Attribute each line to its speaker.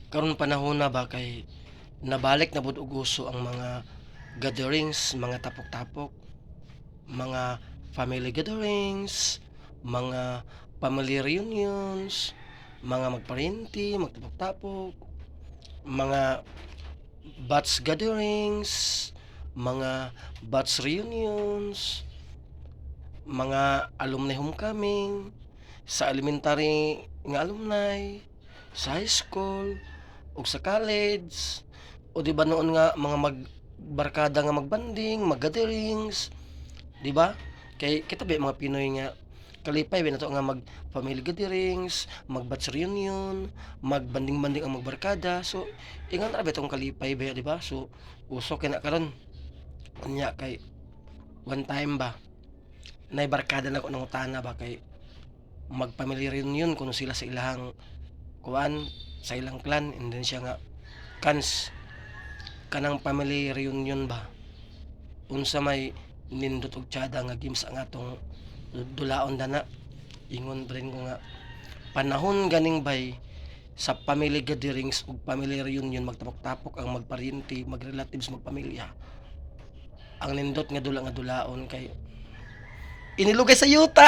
Speaker 1: Karon panahon na ba kay nabalik na pud og uso ang mga gatherings, mga tapok-tapok, mga family gatherings, mga family reunions, mga magparenti, magtapok-tapok, mga batch gatherings, mga batch reunions, mga alumni homecoming, sa elementary nga alumni, sa high school, ug sa college, o di ba noon nga mga magbarkada nga magbanding, mag-gatherings, di ba? Kay kita ba mga Pinoy nga kalipay ba nato nga mag family gatherings, mag batch reunion, magbanding-banding ang magbarkada. So ingon ra ba itong kalipay ba, di ba? So uso kay na karon unya kay one time ba nay barkada na ko nangutana ba kay mag family reunion kuno sila sa ilahang kuan sa ilang clan, and then siya nga kans kanang family reunion ba unsa may nindot og tiyada nga games ang atong dulaon dana. Ingon pa rin ko nga panahon ganing bay sa family gatherings ug family reunion magtapok-tapok ang magparyente, magrelatives, magpamilya. Ang nindot nga dula nga dulaon kay inilugay sa yuta.